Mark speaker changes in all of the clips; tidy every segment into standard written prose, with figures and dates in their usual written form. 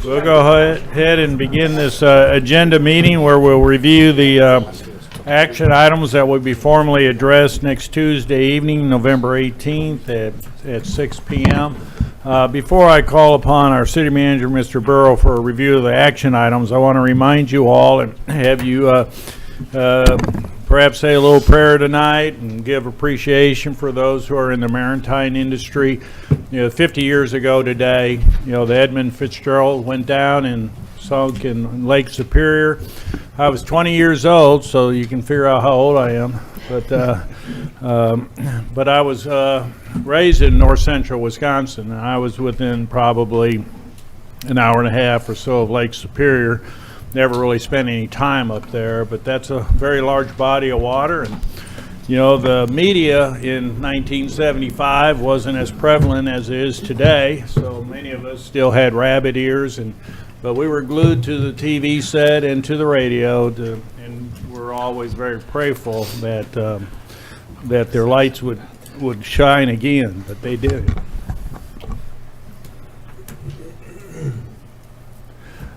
Speaker 1: We'll go ahead and begin this agenda meeting where we'll review the action items that will be formally addressed next Tuesday evening, November 18th at 6 p.m. Before I call upon our city manager, Mr. Burrow, for a review of the action items, I want to remind you all and have you perhaps say a little prayer tonight and give appreciation for those who are in the maritime industry. 50 years ago today, the Edmund Fitzgerald went down and sunk in Lake Superior. I was 20 years old, so you can figure out how old I am. But I was raised in north central Wisconsin, and I was within probably an hour and a half or so of Lake Superior. Never really spent any time up there, but that's a very large body of water. And the media in 1975 wasn't as prevalent as it is today, so many of us still had rabbit ears, but we were glued to the TV set and to the radio, and we're always very prayerful that their lights would shine again, but they did.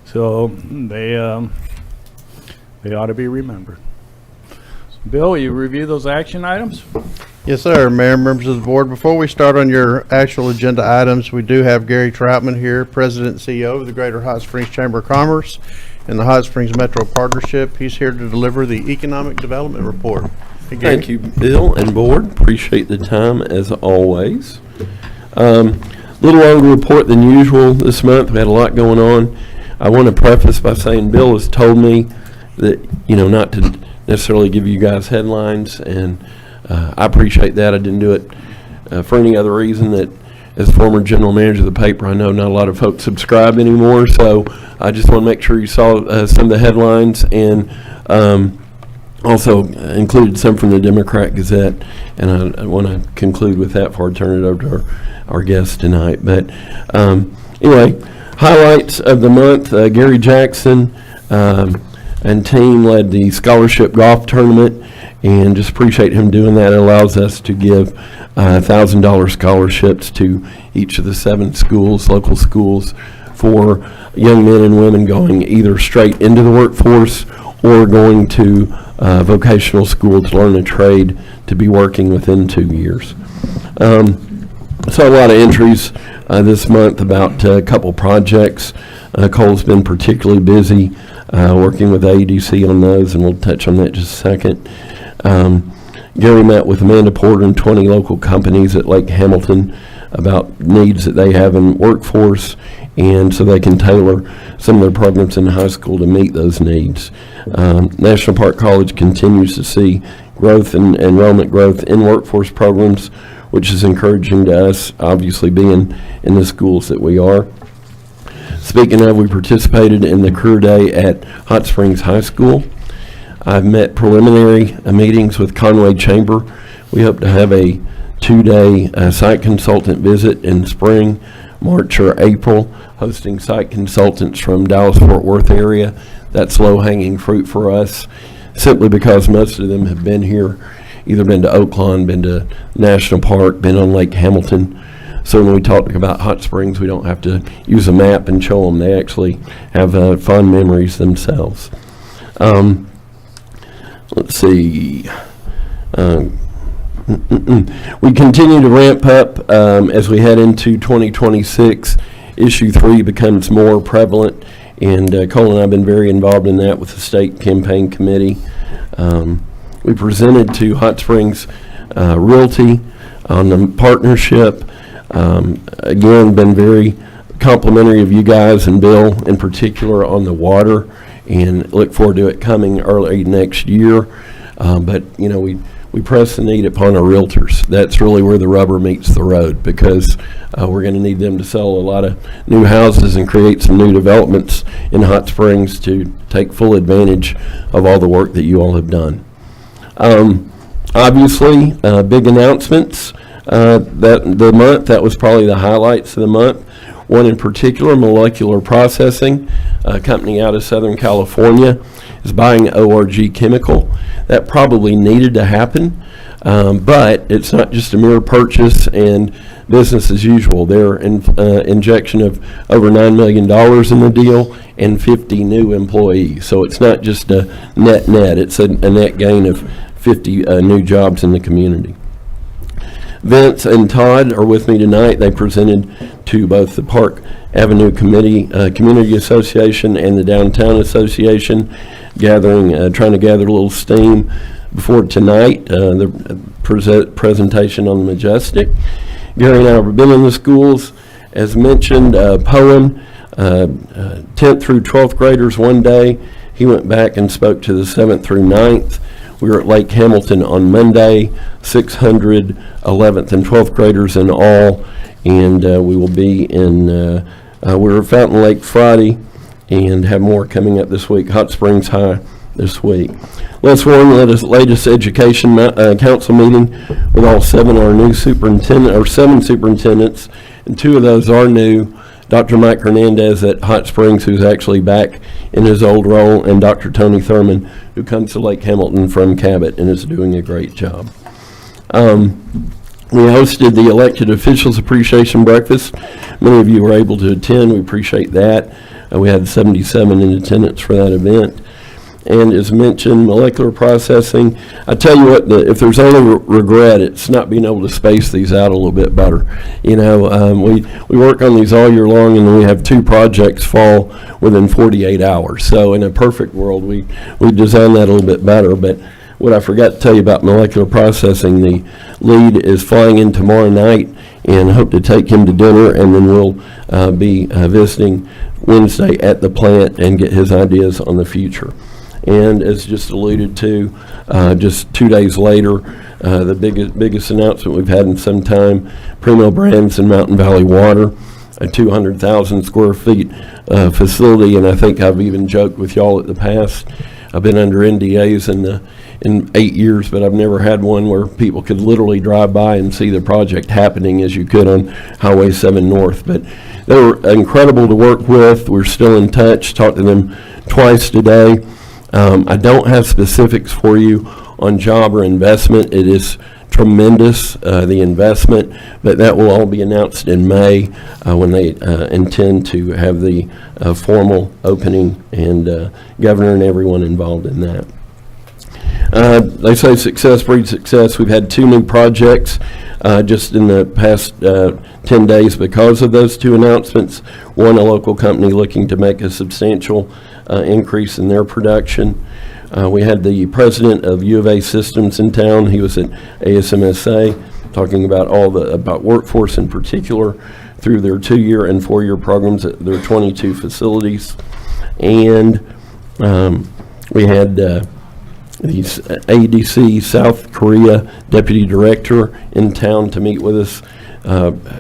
Speaker 1: So they ought to be remembered. Bill, will you review those action items?
Speaker 2: Yes, sir. Mayor, members of the board, before we start on your actual agenda items, we do have Gary Troutman here, President and CEO of the Greater Hot Springs Chamber of Commerce and the Hot Springs Metro Partnership. He's here to deliver the Economic Development Report. Hey,
Speaker 3: thank you, Bill and board. Appreciate the time as always. Little longer report than usual this month. We had a lot going on. I want to preface by saying Bill has told me that, not to necessarily give you guys headlines, and I appreciate that. I didn't do it for any other reason that as former general manager of the paper, I know not a lot of folks subscribe anymore, so I just want to make sure you saw some of the headlines, and also included some from the Democrat Gazette, and I want to conclude with that before I turn it over to our guest tonight. But anyway, highlights of the month, Gary Jackson and team led the scholarship golf tournament, and just appreciate him doing that. It allows us to give $1,000 scholarships to each of the 7 schools, local schools, for young men and women going either straight into the workforce or going to vocational school to learn a trade to be working within 2 years. So a lot of entries this month about a couple projects. Cole's been particularly busy working with AEDC on those, and we'll touch on that in just a second. Gary met with Amanda Porter and 20 local companies at Lake Hamilton about needs that they have in workforce, and so they can tailor some of their programs in high school to meet those needs. National Park College continues to see growth and enrollment growth in workforce programs, which is encouraging to us, obviously being in the schools that we are. Speaking of, we participated in the career day at Hot Springs High School. I've met preliminary meetings with Conway Chamber. We hope to have a 2-day site consultant visit in spring, March or April, hosting site consultants from Dallas-Fort Worth area. That's low-hanging fruit for us, simply because most of them have been here, either been to Oaklawn, been to National Park, been on Lake Hamilton. So when we talk about Hot Springs, we don't have to use a map and show them. They actually have fond memories themselves. Let's see. We continue to ramp up as we head into 2026. Issue 3 becomes more prevalent, and Cole and I have been very involved in that with the state campaign committee. We presented to Hot Springs Realty on the partnership. Again, been very complimentary of you guys and Bill in particular on the water, and look forward to it coming early next year. But we press the need upon our realtors. That's really where the rubber meets the road, because we're going to need them to sell a lot of new houses and create some new developments in Hot Springs to take full advantage of all the work that you all have done. Obviously, big announcements the month. That was probably the highlights of the month. One in particular, Molecular Processing, a company out of Southern California, is buying ORG Chemical. That probably needed to happen. But it's not just a mere purchase and business as usual. Their injection of over $9 million in the deal and 50 new employees. So it's not just a net, it's a net gain of 50 new jobs in the community. Vince and Todd are with me tonight. They presented to both the Park Avenue Community Association and the Downtown Association, trying to gather a little steam before tonight, the presentation on the Majestic. Gary and I have been in the schools, as mentioned. Poem, 10th through 12th graders one day. He went back and spoke to the 7th through 9th. We were at Lake Hamilton on Monday, 600 11th and 12th graders in all, and we will be in, we were at Fountain Lake Friday and have more coming up this week, Hot Springs High this week. Les Warren led his latest education council meeting with all seven superintendents, and two of those are new. Dr. Mike Hernandez at Hot Springs, who's actually back in his old role, and Dr. Tony Thurman, who comes to Lake Hamilton from Cabot and is doing a great job. We hosted the Elected Officials Appreciation Breakfast. Many of you were able to attend. We appreciate that. We had 77 in attendance for that event. And as mentioned, molecular processing. I tell you what, if there's only regret, it's not being able to space these out a little bit better. You know, we work on these all year long, and we have two projects fall within 48 hours. So in a perfect world, we design that a little bit better. But what I forgot to tell you about molecular processing, the lead is flying in tomorrow night, and hope to take him to dinner, and then we'll be visiting Wednesday at the plant and get his ideas on the future. And as just alluded to, just 2 days later, the biggest announcement we've had in some time, Primo Brands and Mountain Valley Water, a 200,000 square feet facility, and I think I've even joked with y'all at the past. I've been under NDAs in 8 years, but I've never had one where people could literally drive by and see the project happening as you could on Highway 7 North. But they were incredible to work with. We're still in touch, talked to them twice today. I don't have specifics for you on job or investment. It is tremendous, the investment, but that will all be announced in May when they intend to have the formal opening, and governor and everyone involved in that. They say success breeds success. We've had two new projects just in the past 10 days because of those two announcements. One, a local company looking to make a substantial increase in their production. We had the president of U of A Systems in town. He was at ASMSA talking about about workforce in particular through their 2-year and 4-year programs at their 22 facilities. And we had the ADC South Korea Deputy Director in town to meet with us.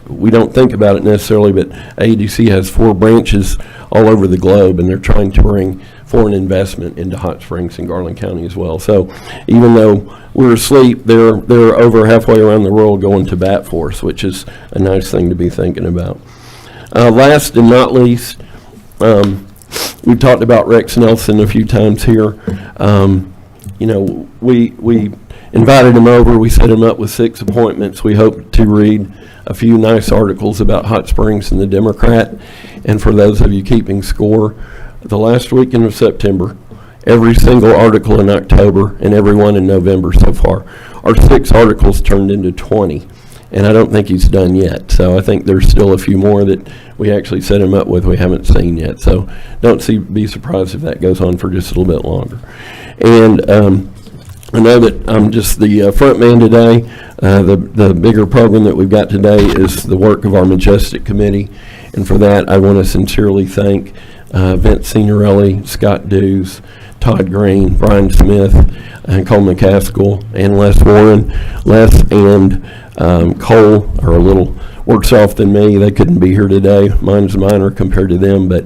Speaker 3: We don't think about it necessarily, but ADC has 4 branches all over the globe, and they're trying to bring foreign investment into Hot Springs and Garland County as well. So even though we're asleep, they're over halfway around the world going to bat for us, which is a nice thing to be thinking about. Last and not least, we've talked about Rex Nelson a few times here. You know, we invited him over. We set him up with 6 appointments. We hope to read a few nice articles about Hot Springs and the Democrat. And for those of you keeping score, the last weekend of September, every single article in October and every one in November so far, our 6 articles turned into 20. And I don't think he's done yet. So I think there's still a few more that we actually set him up with we haven't seen yet. So be surprised if that goes on for just a little bit longer. And I know that I'm just the front man today. The bigger program that we've got today is the work of our Majestic Committee. And for that, I want to sincerely thank Vince Signorelli, Scott Dews, Todd Green, Brian Smith, and Cole McCaskill, and Les Warren. Les and Cole are a little worse off than me. They couldn't be here today. Mine's minor compared to them, but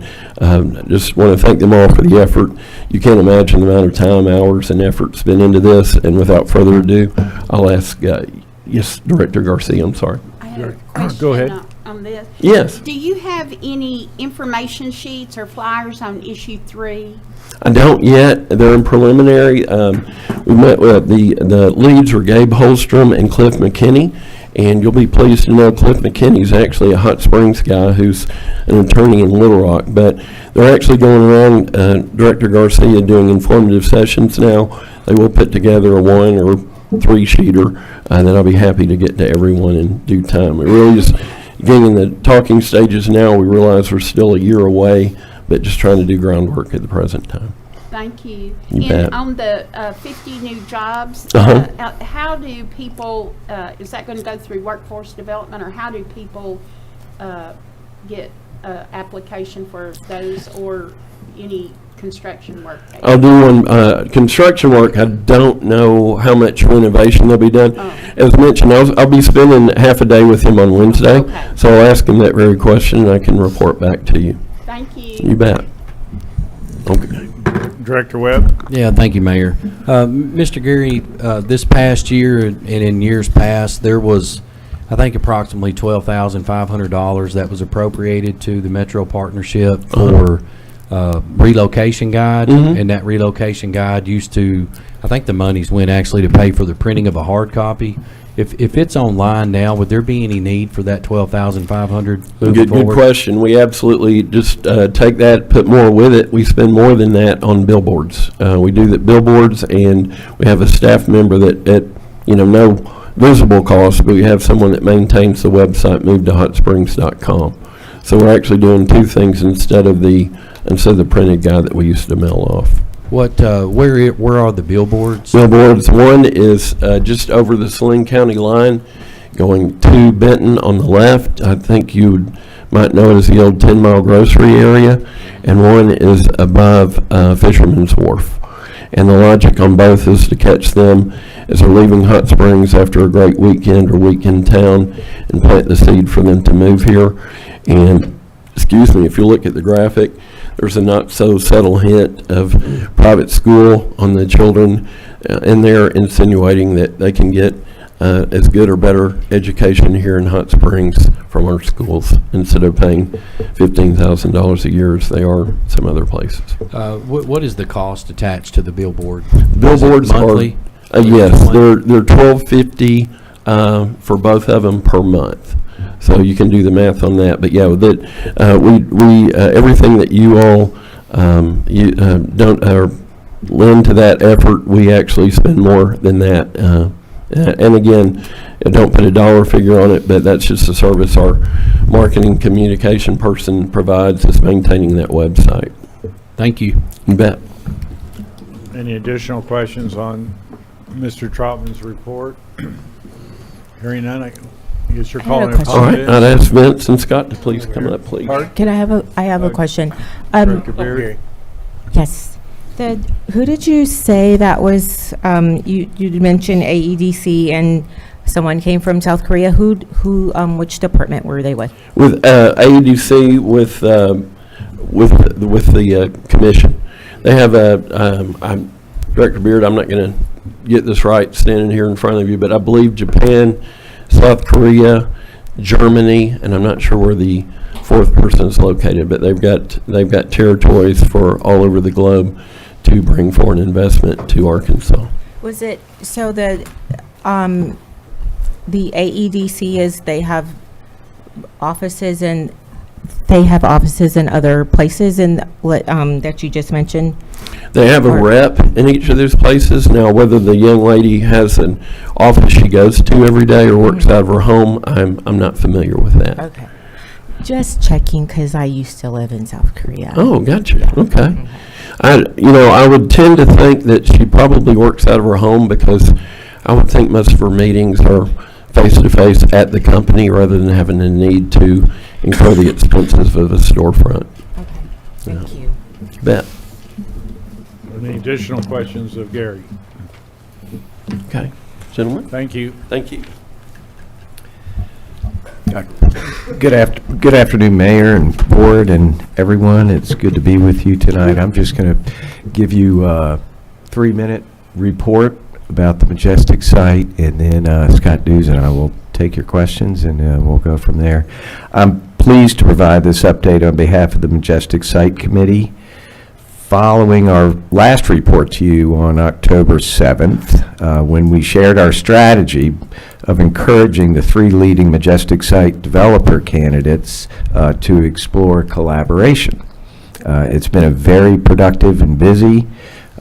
Speaker 3: just want to thank them all for the effort. You can't imagine the amount of time, hours, and effort spent into this. And without further ado, I'll ask, yes, Director Garcia, I'm sorry.
Speaker 4: I had a question.
Speaker 1: Go ahead.
Speaker 4: on this?
Speaker 3: Yes.
Speaker 4: Do you have any information sheets or flyers on issue 3?
Speaker 3: I don't yet. They're in preliminary. We met with the leads are Gabe Holstrom and Cliff McKinney, and you'll be pleased to know Cliff McKinney's actually a Hot Springs guy who's an attorney in Little Rock. But they're actually going around, Director Garcia doing informative sessions now. They will put together a 1 or 3 sheeter that I'll be happy to get to everyone in due time. It really is getting in the talking stages now. We realize we're still a year away, but just trying to do groundwork at the present time.
Speaker 4: Thank you.
Speaker 3: You
Speaker 4: And
Speaker 3: bet.
Speaker 4: on the 50 new jobs,
Speaker 3: Uh-huh.
Speaker 4: how do people, is that going to go through workforce development, or how do people get application for those, or any construction work?
Speaker 3: I'll do one, construction work. I don't know how much renovation there'll be done.
Speaker 4: Oh.
Speaker 3: As mentioned, I'll be spending half a day with him on Wednesday,
Speaker 4: Okay.
Speaker 3: so I'll ask him that very question, and I can report back to you.
Speaker 4: Thank you.
Speaker 3: You bet. Okay.
Speaker 1: Director Webb?
Speaker 5: Yeah, thank you, Mayor. Mr. Gary, this past year and in years past, there was, I think, approximately $12,500 that was appropriated to the Metro Partnership for relocation guide,
Speaker 3: Mhm.
Speaker 5: and that relocation guide used to, I think the monies went actually to pay for the printing of a hard copy. If it's online now, would there be any need for that $12,500 moving
Speaker 3: Good
Speaker 5: forward?
Speaker 3: question. We absolutely just take that, put more with it. We spend more than that on billboards. We do the billboards, and we have a staff member that, at no visible cost, but we have someone that maintains the website, movetohot-springs.com. So we're actually doing 2 things instead of the printed guide that we used to mail off.
Speaker 5: What, where are the billboards?
Speaker 3: Billboards, one is just over the Saline County line, going to Benton on the left. I think you might know it as the old 10-mile grocery area. And one is above Fisherman's Wharf. And the logic on both is to catch them as they're leaving Hot Springs after a great weekend or week in town, and plant the seed for them to move here. And, excuse me, if you look at the graphic, there's a not-so-subtle hint of private school on the children, and they're insinuating that they can get as good or better education here in Hot Springs from our schools instead of paying $15,000 a year as they are some other places.
Speaker 5: What is the cost attached to the billboard?
Speaker 3: Billboards are,
Speaker 5: monthly?
Speaker 3: yes, they're $12.50 for both of them per month. So you can do the math on that, but yeah, that we everything that you all don't lend to that effort, we actually spend more than that. And again, don't put a dollar figure on it, but that's just a service our marketing communication person provides us, maintaining that website.
Speaker 5: Thank you.
Speaker 3: You bet.
Speaker 1: Any additional questions on Mr. Trotman's report? Hearing none, I guess you're
Speaker 6: I had a
Speaker 1: calling it.
Speaker 6: question.
Speaker 3: All right, I'd ask Vince and Scott to please come up, please.
Speaker 1: Pardon?
Speaker 6: Can I have a question?
Speaker 1: Director Beard?
Speaker 6: Yes. Who did you say that was, you mentioned AEDC and someone came from South Korea. Which department were they with?
Speaker 3: With AEDC, with the commission. They have Director Beard, I'm not going to get this right standing here in front of you, but I believe Japan, South Korea, Germany, and I'm not sure where the 4th person is located, but they've got territories for all over the globe to bring foreign investment to Arkansas.
Speaker 6: Was it, so the AEDC is, they have offices in other places that you just mentioned?
Speaker 3: They have a
Speaker 6: Or-
Speaker 3: rep in each of those places. Now, whether the young lady has an office she goes to every day or works out of her home, I'm not familiar with that.
Speaker 6: Okay. Just checking, because I used to live in South Korea.
Speaker 3: Oh, gotcha. Okay. I would tend to think that she probably works out of her home, because I would think most of her meetings are face-to-face at the company rather than having a need to incur the expenses of a storefront.
Speaker 6: Okay, thank you.
Speaker 3: You bet.
Speaker 1: Any additional questions of Gary?
Speaker 3: Okay. Gentlemen,
Speaker 1: Thank you.
Speaker 3: thank you.
Speaker 7: Good afternoon, Mayor and Board and everyone. It's good to be with you tonight. I'm just going to give you a 3-minute report about the Majestic site, and then Scott Dews and I will take take your questions, and we'll go from there. I'm pleased to provide this update on behalf of the Majestic Site Committee. Following our last report to you on October 7th, when we shared our strategy of encouraging the 3 leading Majestic Site developer candidates to explore collaboration. It's been a very productive and busy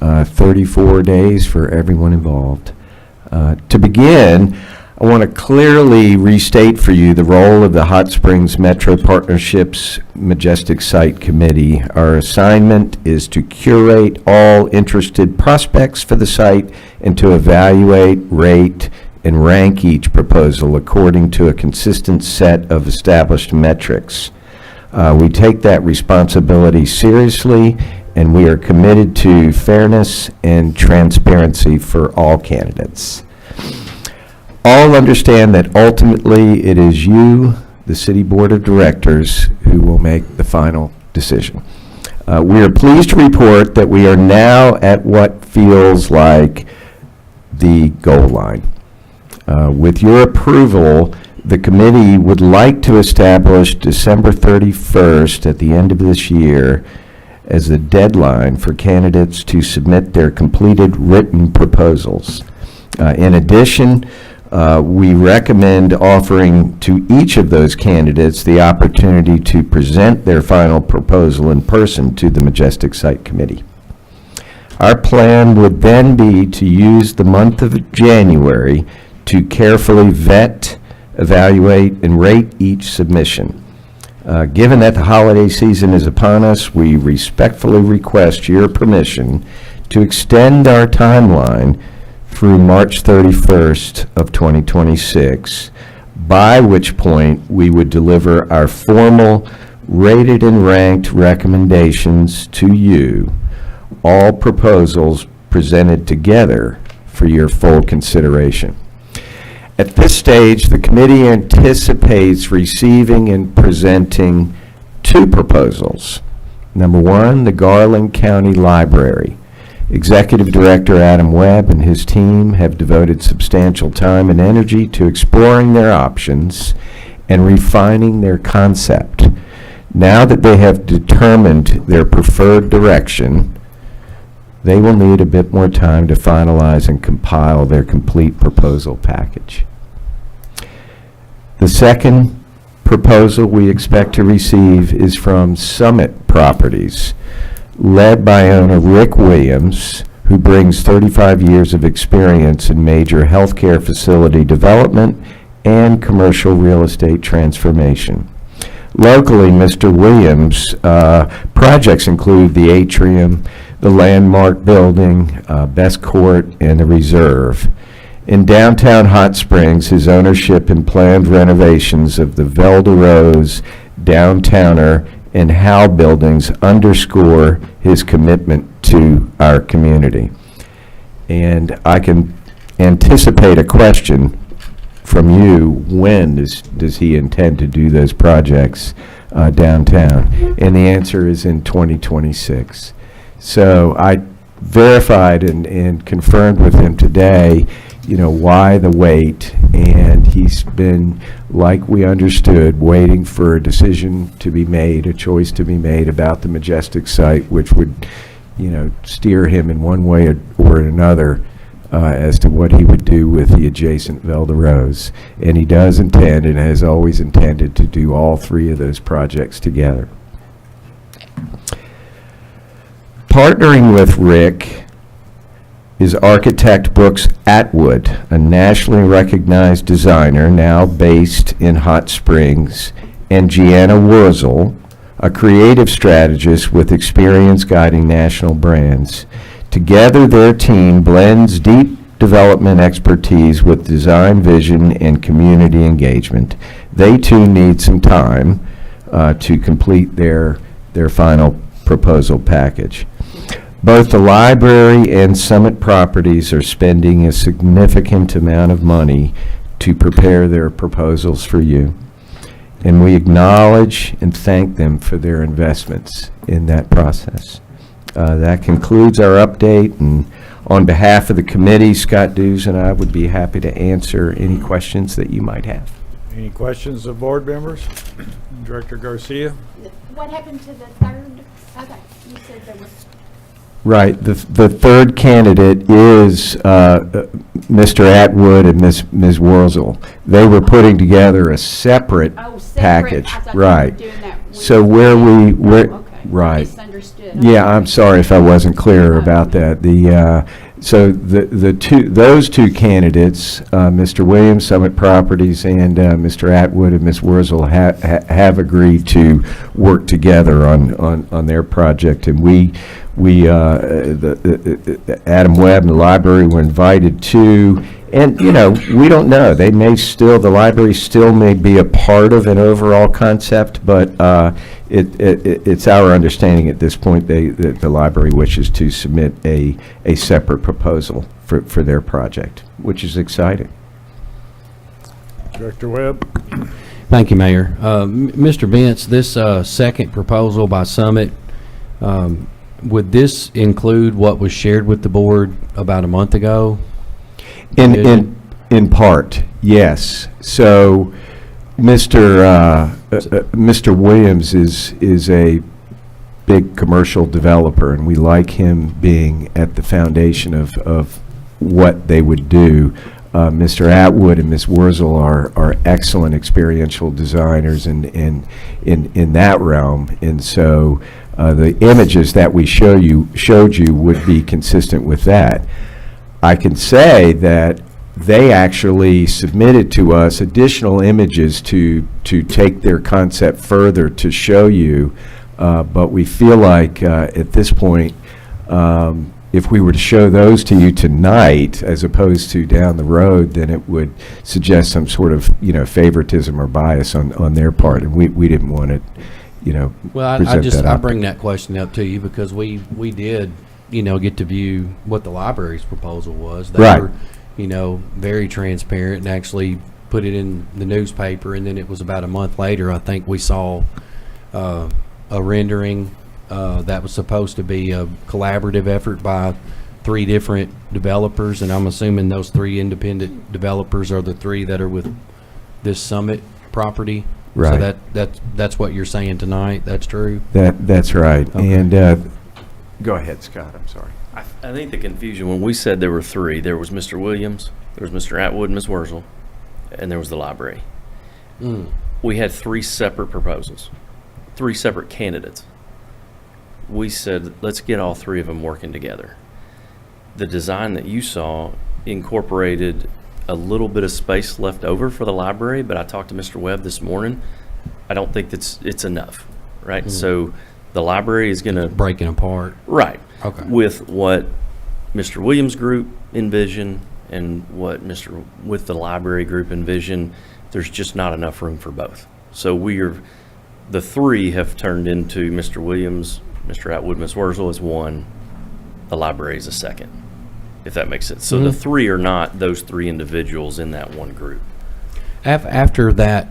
Speaker 7: 34 days for everyone involved. To begin, I want to clearly restate for you the role of the Hot Springs Metro Partnership's Majestic Site Committee. Our assignment is to curate all interested prospects for the site and to evaluate, rate, and rank each proposal according to a consistent set of established metrics. We take that responsibility seriously, and we are committed to fairness and transparency for all candidates. All understand that ultimately it is you, the City Board of Directors, who will make the final decision. We are pleased to report that we are now at what feels like the goal line. With your approval, the committee would like to establish December 31st at the end of this year as the deadline for candidates to submit their completed written proposals. In addition, we recommend offering to each of those candidates the opportunity to present their final proposal in person to the Majestic Site Committee. Our plan would then be to use the month of January to carefully vet, evaluate, and rate each submission. Given that the holiday season is upon us, we respectfully request your permission to extend our timeline through March 31st of 2026, by which point we would deliver our formal rated and ranked recommendations to you, all proposals presented together for your full consideration. At this stage, the committee anticipates receiving and presenting 2 proposals. Number 1, the Garland County Library. Executive Director Adam Webb and his team have devoted substantial time and energy to exploring their options and refining their concept. Now that they have determined their preferred direction, they will need a bit more time to finalize and compile their complete proposal package. The second proposal we expect to receive is from Summit Properties, led by owner Rick Williams, who brings 35 years of experience in major healthcare facility development and commercial real estate transformation. Locally, Mr. Williams' projects include the Atrium, the Landmark Building, Best Court, and the Reserve. In downtown Hot Springs, his ownership and planned renovations of the Velda Rose, Downtowner, and Howe buildings underscore his commitment to our community. And I can anticipate a question from you: when does he intend to do those projects downtown? And the answer is in 2026. So I verified and confirmed with him today, why the wait, and he's been, like we understood, waiting for a decision to be made, a choice to be made about the Majestic site, which would, steer him in one way or another as to what he would do with the adjacent Velda Rose. And he does intend and has always intended to do all 3 of those projects together. Partnering with Rick is architect Brooks Atwood, a nationally recognized designer now based in Hot Springs, and Gianna Wurzel, a creative strategist with experience guiding national brands. Together, their team blends deep development expertise with design vision and community engagement. They too need some time to complete their final proposal package. Both the library and Summit Properties are spending a significant amount of money to prepare their proposals for you. And we acknowledge and thank them for their investments in that process. That concludes our update, and On behalf of the committee, Scott Dews and I would be happy to answer any questions that you might have.
Speaker 1: Any questions of board members? Director Garcia?
Speaker 4: What happened to the third? Okay, you said there was,
Speaker 7: Right. The third candidate is Mr. Atwood and Ms. Wurzel. They were putting together a separate
Speaker 4: oh, separate.
Speaker 7: package.
Speaker 4: I thought you were
Speaker 7: Right.
Speaker 4: doing that with-
Speaker 7: So where
Speaker 4: Oh, okay.
Speaker 7: right.
Speaker 4: Misunderstood.
Speaker 7: Yeah, I'm sorry if I wasn't clear
Speaker 4: Oh.
Speaker 7: about that. Those two candidates, Mr. Williams, Summit Properties, and Mr. Atwood and Ms. Wurzel have agreed to work together on their project, and Adam Webb and the library were invited to, and, we don't know, the library still may be a part of an overall concept, but it's our understanding at this point that the library wishes to submit a separate proposal for their project, which is exciting.
Speaker 1: Director Webb?
Speaker 5: Thank you, Mayor. Mr. Bentz, this second proposal by Summit, would this include what was shared with the board about a month ago?
Speaker 7: In part, yes. So, Mr. Williams is a big commercial developer, and we like him being at the foundation of what they would do. Mr. Atwood and Ms. Wurzel are excellent experiential designers in that realm, and so the images that we showed you would be consistent with that. I can say that they actually submitted to us additional images to take their concept further to show you, but we feel like at this point, if we were to show those to you tonight as opposed to down the road, then it would suggest some sort of favoritism or bias on their part, and we didn't want to
Speaker 5: Well, I
Speaker 7: present that out.
Speaker 5: bring that question up to you because we did, get to view what the library's proposal was. They
Speaker 7: Right.
Speaker 5: were, very transparent and actually put it in the newspaper, and then it was about a month later, I think we saw a rendering that was supposed to be a collaborative effort by 3 different developers, and I'm assuming those 3 independent developers are the 3 that are with this Summit property.
Speaker 7: Right.
Speaker 5: So that's what you're saying tonight. That's true.
Speaker 7: That's right.
Speaker 5: Okay.
Speaker 7: And go ahead, Scott. I'm sorry.
Speaker 8: I think the confusion, when we said there were 3, there was Mr. Williams, there was Mr. Atwood and Ms. Wurzel, and there was the library. We had 3 separate proposals, 3 separate candidates. We said, let's get all 3 of them working together. The design that you saw incorporated a little bit of space left over for the library, but I talked to Mr. Webb this morning. I don't think it's enough, right? So the library is going to
Speaker 5: Breaking apart.
Speaker 8: right
Speaker 5: Okay.
Speaker 8: with what Mr. Williams Group envisioned and what with the library group envisioned. There's just not enough room for both. So the 3 have turned into Mr. Williams, Mr. Atwood, Ms. Wurzel as 1. The library is a 2nd, if that makes sense. So the 3 are not those 3 individuals in that one group.
Speaker 5: After that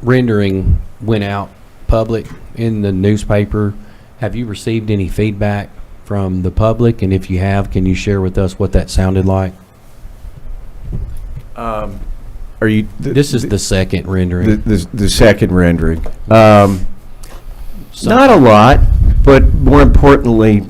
Speaker 5: rendering went out public in the newspaper, have you received any feedback from the public? And if you have, can you share with us what that sounded like?
Speaker 7: Are you?
Speaker 5: This is the second rendering.
Speaker 7: The second rendering. Not a lot, but more importantly,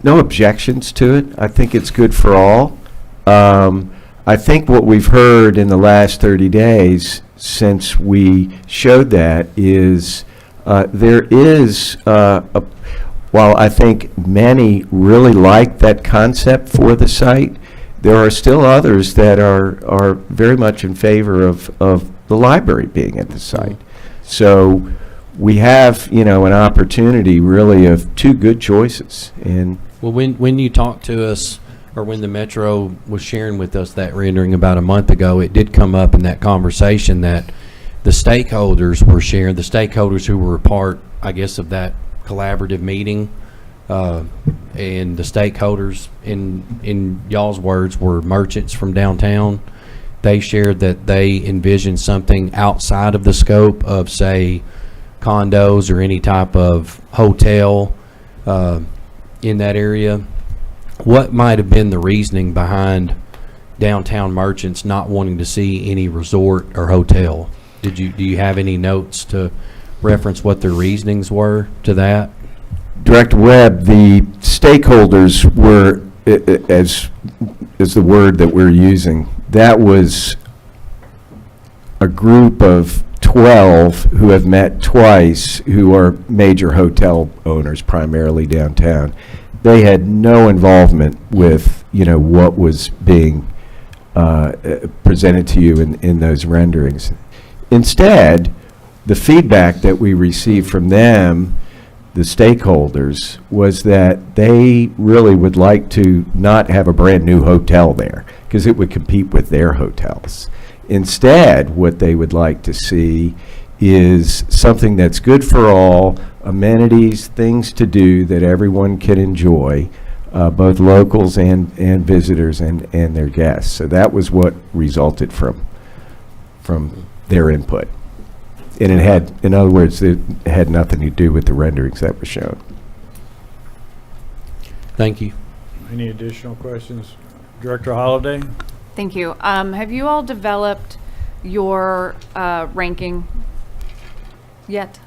Speaker 7: no objections to it. I think it's good for all. I think what we've heard in the last 30 days since we showed that is there is, while I think many really like that concept for the site, there are still others that are very much in favor of the library being at the site. So we have, an opportunity really of 2 good choices. And
Speaker 5: Well, when you talked to us, or when the Metro was sharing with us that rendering about a month ago, it did come up in that conversation that the stakeholders were sharing, the stakeholders who were a part, I guess, of that collaborative meeting, and the stakeholders, in y'all's words, were merchants from downtown. They shared that they envisioned something outside of the scope of, say, condos or any type of hotel in that area. what might have been the reasoning behind downtown merchants not wanting to see any resort or hotel? Do you have any notes to reference what their reasonings were to that?
Speaker 7: Director Webb, the stakeholders were, as is the word that we're using, that was a group of 12 who have met twice, who are major hotel owners, primarily downtown. They had no involvement with, what was being presented to you in those renderings. Instead, the feedback that we received from them, the stakeholders, was that they really would like to not have a brand-new hotel there, because it would compete with their hotels. Instead, what they would like to see is something that's good for all, amenities, things to do that everyone can enjoy, both locals and visitors and their guests. So that was what resulted from their input. And it had, in other words, it had nothing to do with the renderings that were shown.
Speaker 5: Thank you.
Speaker 1: Any additional questions? Director Holliday?
Speaker 9: Thank you. Have you all developed your ranking yet?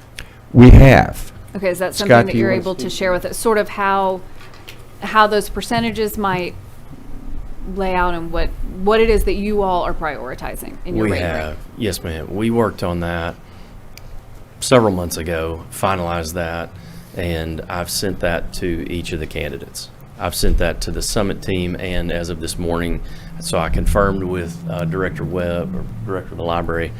Speaker 7: We have.
Speaker 9: Okay, is that
Speaker 7: Scott,
Speaker 9: something that
Speaker 7: do you
Speaker 9: you're
Speaker 7: wanna
Speaker 9: able to
Speaker 7: speak?
Speaker 9: share with us? Sort of how those percentages might lay out and what it is that you all are prioritizing in your
Speaker 8: We
Speaker 9: rate
Speaker 8: have,
Speaker 9: rank?
Speaker 8: yes, ma'am. We worked on that several months ago, finalized that, and I've sent that to each of the candidates. I've sent that to the summit team, and as of this morning, so I confirmed with Director Webb, or Director of the Library,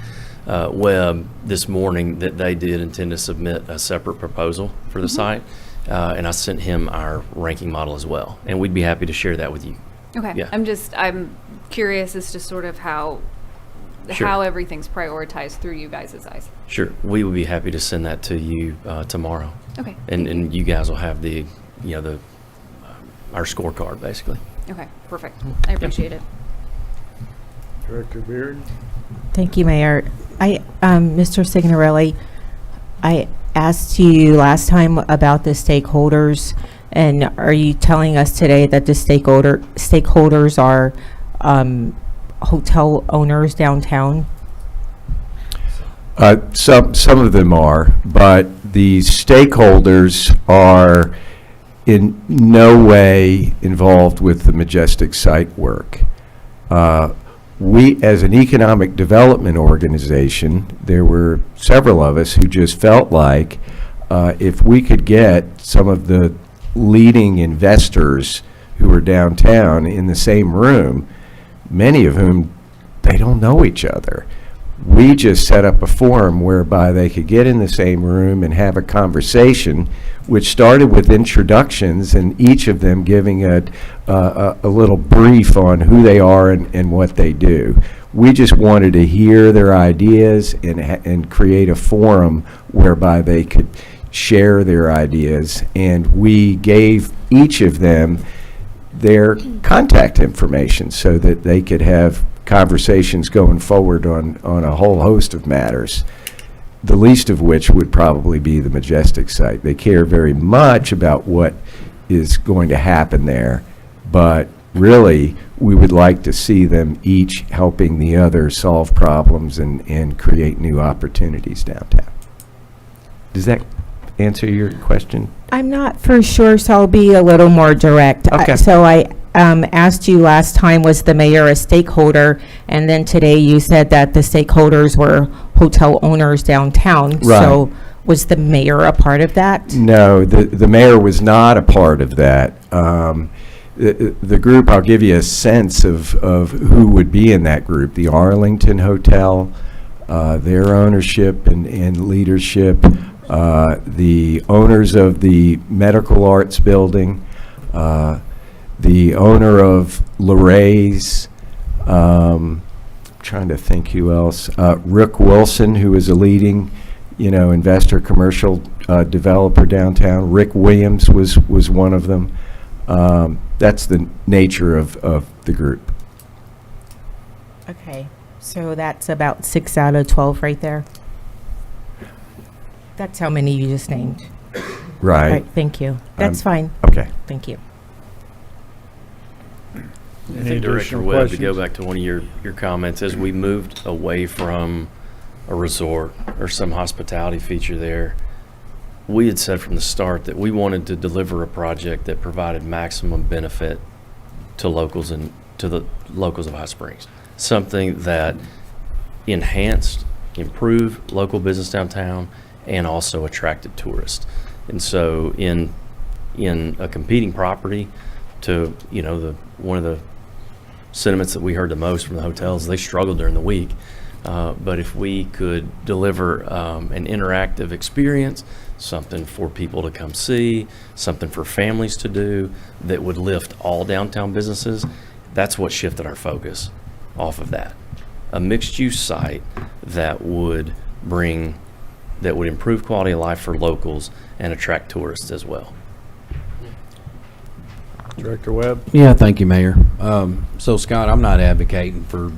Speaker 8: Webb, this morning that they did intend to submit a separate proposal for the site, and I sent him our ranking model as well, and we'd be happy to share that with you.
Speaker 9: Okay,
Speaker 8: Yeah.
Speaker 9: I'm curious as to sort of how
Speaker 8: Sure.
Speaker 9: everything's prioritized through you guys' eyes.
Speaker 8: Sure, we would be happy to send that to you tomorrow,
Speaker 9: Okay,
Speaker 8: and you guys will have the our scorecard basically.
Speaker 9: okay, perfect. I appreciate it.
Speaker 1: Director Beard?
Speaker 6: Thank you, Mayor. Mr. Signorelli, I asked you last time about the stakeholders, and are you telling us today that the stakeholders are hotel owners downtown?
Speaker 7: Some of them are, but the stakeholders are in no way involved with the Majestic site work. We, as an economic development organization, there were several of us who just felt like if we could get some of the leading investors who are downtown in the same room, many of whom, they don't know each other. We just set up a forum whereby they could get in the same room and have a conversation, which started with introductions and each of them giving a little brief on who they are and what they do. We just wanted to hear their ideas and create a forum whereby they could share their ideas, and we gave each of them their contact information so that they could have conversations going forward on a whole host of matters, the least of which would probably be the Majestic site. They care very much about what is going to happen there, but really, we would like to see them each helping the other solve problems and create new opportunities downtown. Does that answer your question?
Speaker 6: I'm not for sure, so I'll be a little more direct.
Speaker 7: Okay.
Speaker 6: So I asked you last time, was the mayor a stakeholder? And then today you said that the stakeholders were hotel owners downtown.
Speaker 7: Right.
Speaker 6: So was the mayor a part of that?
Speaker 7: No, the mayor was not a part of that. The group, I'll give you a sense of who would be in that group. The Arlington Hotel, their ownership and leadership, the owners of the Medical Arts Building, the owner of Loray's, trying to think who else, Rick Wilson, who is a leading, investor, commercial developer downtown. Rick Williams was one of them. That's the nature of the group.
Speaker 6: Okay, so that's about 6 out of 12 right there. That's how many you just named. All
Speaker 7: Right.
Speaker 6: right, thank you. That's fine,
Speaker 7: Okay.
Speaker 6: thank you.
Speaker 8: I
Speaker 1: Any
Speaker 8: think Director
Speaker 1: additional
Speaker 8: Webb, to go
Speaker 1: questions?
Speaker 8: back to one of your comments, as we moved away from a resort or some hospitality feature there, we had said from the start that we wanted to deliver a project that provided maximum benefit to locals and to the locals of Hot Springs. Something that enhanced, improved local business downtown and also attracted tourists. And so in a competing property to, you know, one of the sentiments that we heard the most from the hotels, they struggled during the week. But if we could deliver an interactive experience, something for people to come see, something for families to do that would lift all downtown businesses, that's what shifted our focus off of that. A mixed-use site that would improve quality of life for locals and attract tourists as well.
Speaker 1: Director Webb?
Speaker 5: Yeah, thank you, Mayor. So Scott, I'm not advocating for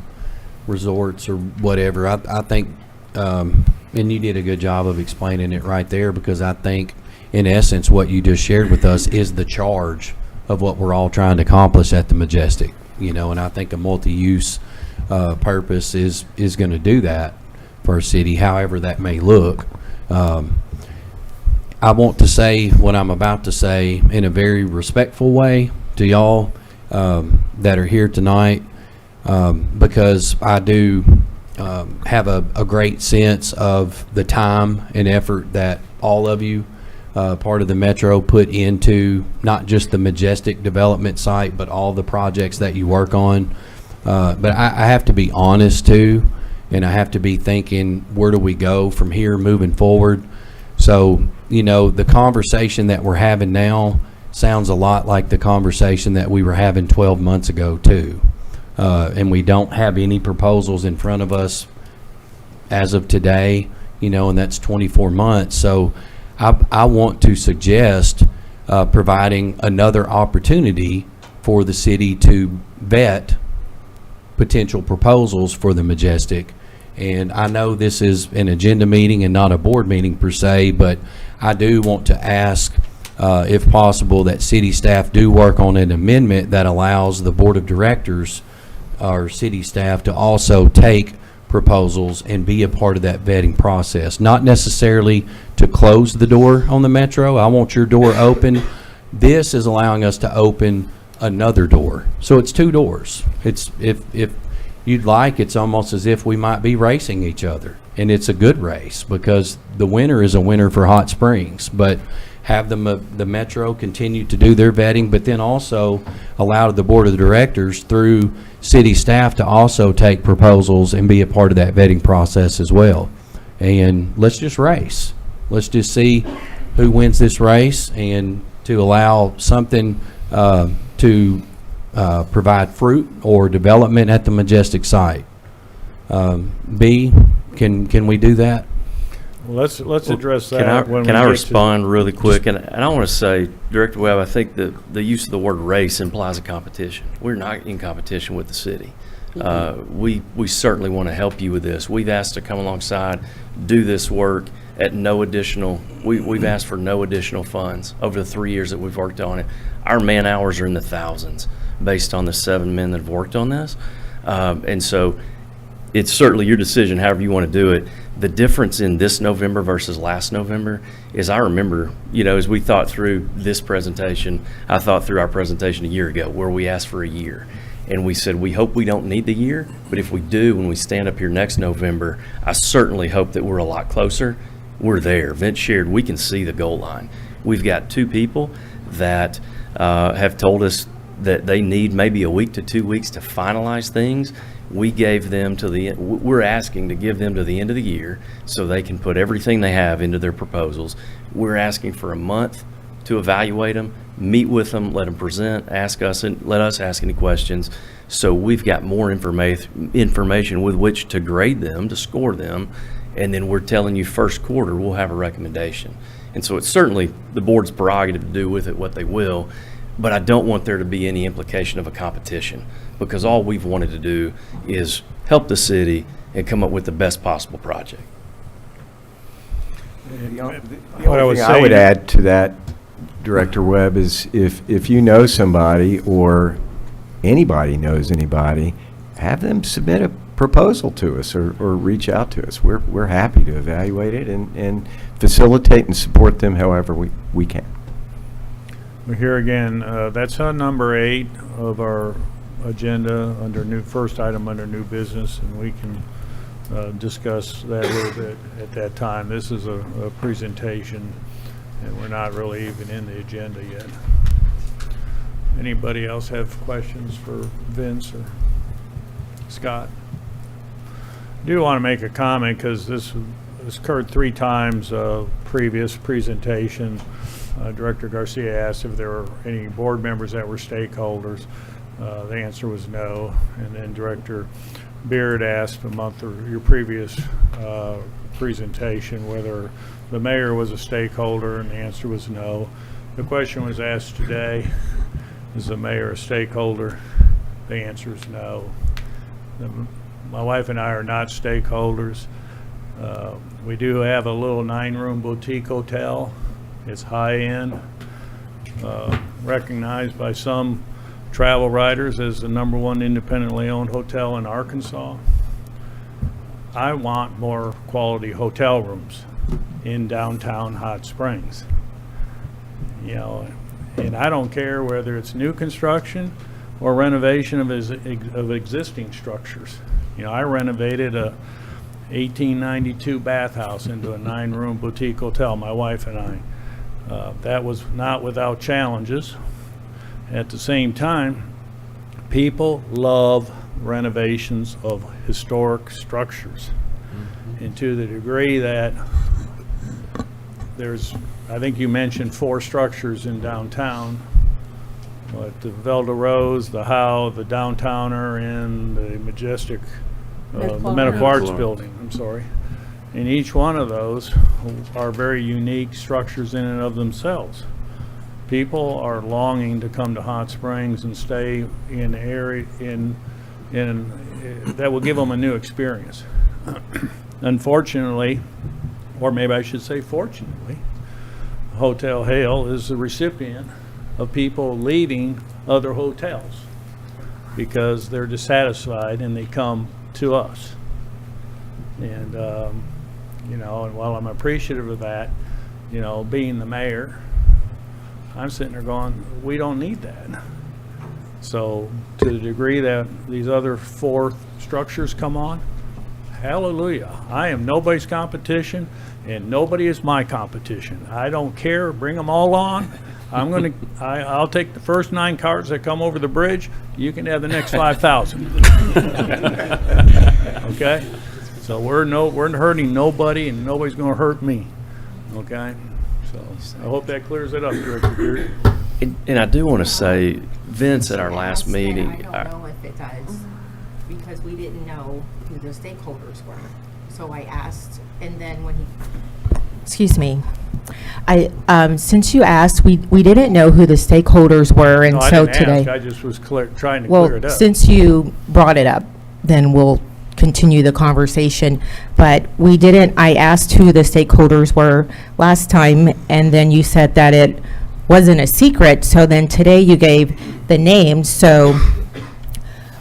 Speaker 5: resorts or whatever. I think, and you did a good job of explaining it right there, because I think in essence what you just shared with us is the charge of what we're all trying to accomplish at the Majestic, you know, and I think a multi-use purpose is going to do that for our city, however that may look. I want to say what I'm about to say in a very respectful way to y'all that are here tonight, because I do have a great sense of the time and effort that all of you, part of the Metro, put into not just the Majestic development site, but all the projects that you work on. But I have to be honest too, and I have to be thinking, where do we go from here moving forward? So, you know, the conversation that we're having now sounds a lot like the conversation that we were having 12 months ago too. And we don't have any proposals in front of us as of today, you know, and that's 24 months. So I want to suggest providing another opportunity for the city to vet potential proposals for the Majestic. And I know this is an agenda meeting and not a board meeting per se, but I do want to ask, if possible, that city staff do work on an amendment that allows the board of directors or city staff to also take proposals and be a part of that vetting process. Not necessarily to close the door on the Metro. I want your door open. This is allowing us to open another door. So it's two doors. It's, if you'd like, it's almost as if we might be racing each other. And it's a good race, because the winner is a winner for Hot Springs. But have the Metro continue to do their vetting, but then also allow the board of directors through city staff to also take proposals and be a part of that vetting process as well. And let's just race. Let's just see who wins this race, and to allow something to provide fruit or development at the Majestic site. B, can we do that?
Speaker 1: Well, let's address that.
Speaker 8: Can I respond really quick? And I want to say, Director Webb, I think the use of the word race implies a competition. We're not in competition with the city. We certainly want to help you with this. We've asked to come alongside, do this work at no additional, we've asked for no additional funds over the 3 years that we've worked on it. Our man hours are in the thousands based on the 7 men that have worked on this. And so it's certainly your decision, however you want to do it. The difference in this November versus last November is, I remember, you know, as we thought through this presentation, I thought through our presentation a year ago where we asked for a year. And we said, we hope we don't need the year, but if we do, when we stand up here next November, I certainly hope that we're a lot closer. We're there. Vince shared, we can see the goal line. We've got 2 people that have told us that they need maybe a week to 2 weeks to finalize things. We gave them we're asking to give them to the end of the year so they can put everything they have into their proposals. We're asking for a month to evaluate them, meet with them, let them present, ask us, and let us ask any questions. So we've got more information with which to grade them, to score them, and then we're telling you first quarter we'll have a recommendation. And so it's certainly the board's prerogative to do with it what they will, but I don't want there to be any implication of a competition, because all we've wanted to do is help the city and come up with the best possible project.
Speaker 1: What I was
Speaker 7: I would
Speaker 1: saying-
Speaker 7: add to that, Director Webb, is if you know somebody or anybody knows anybody, have them submit a proposal to us or reach out to us. We're happy to evaluate it and facilitate and support them however we can.
Speaker 1: We're here again, that's on number 8 of our agenda, first item under new business, and we can discuss that a little bit at that time. This is a presentation, and we're not really even in the agenda yet. Anybody else have questions for Vince or Scott? I do want to make a comment because this occurred 3 times, previous presentation. Director Garcia asked if there were any board members that were stakeholders. The answer was no. And then Director Beard asked your previous presentation whether the mayor was a stakeholder, and the answer was no. The question was asked today, is the mayor a stakeholder? The answer is no. My wife and I are not stakeholders. We do have a little 9-room boutique hotel. It's high-end, recognized by some travel writers as the #1 independently owned hotel in Arkansas. I want more quality hotel rooms in downtown Hot Springs. You know, and I don't care whether it's new construction or renovation of existing structures. You know, I renovated a 1892 bathhouse into a 9-room boutique hotel, my wife and I. That was not without challenges. At the same time, people love renovations of historic structures. And to the degree that I think you mentioned 4 structures in downtown, but the Velda Rose, the Howe, the Downtowner, and the Majestic, the Medical Arts Building, I'm sorry. And each one of those are very unique structures in and of themselves. People are longing to come to Hot Springs and stay in area that will give them a new experience. Unfortunately, or maybe I should say fortunately, Hotel Hale is the recipient of people leaving other hotels because they're dissatisfied and they come to us. And you know, and while I'm appreciative of that, you know, being the mayor, I'm sitting there going, we don't need that. So to the degree that these other 4 structures come on, hallelujah. I am nobody's competition and nobody is my competition. I don't care, bring them all on. I'll take the first 9 cars that come over the bridge. You can have the next 5,000. Okay? So we're hurting nobody, and nobody's going to hurt me. Okay? So I hope that clears it up, Director Beard.
Speaker 8: And I do want to say, Vince, at our last meeting,
Speaker 6: I don't know if it does, because we didn't know who the stakeholders were. So I asked, and then when excuse me, since you asked, we didn't know who the stakeholders were, and
Speaker 1: No, I
Speaker 6: so
Speaker 1: didn't
Speaker 6: today.
Speaker 1: ask. I just was trying to clear it
Speaker 6: Well,
Speaker 1: up.
Speaker 6: since you brought it up, then we'll continue the conversation. But I asked who the stakeholders were last time, and then you said that it wasn't a secret. So then today you gave the names. So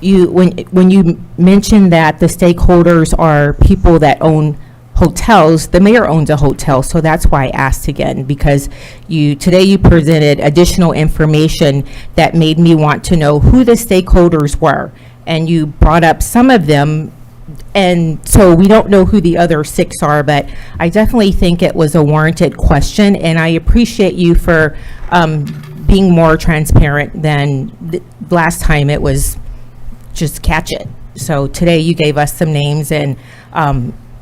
Speaker 6: when you mentioned that the stakeholders are people that own hotels, the mayor owns a hotel, so that's why I asked again, because today you presented additional information that made me want to know who the stakeholders were, and you brought up some of them, and so we don't know who the other 6 are, but I definitely think it was a warranted question, and I appreciate you for being more transparent than last time. It was just catch it. So today you gave us some names, and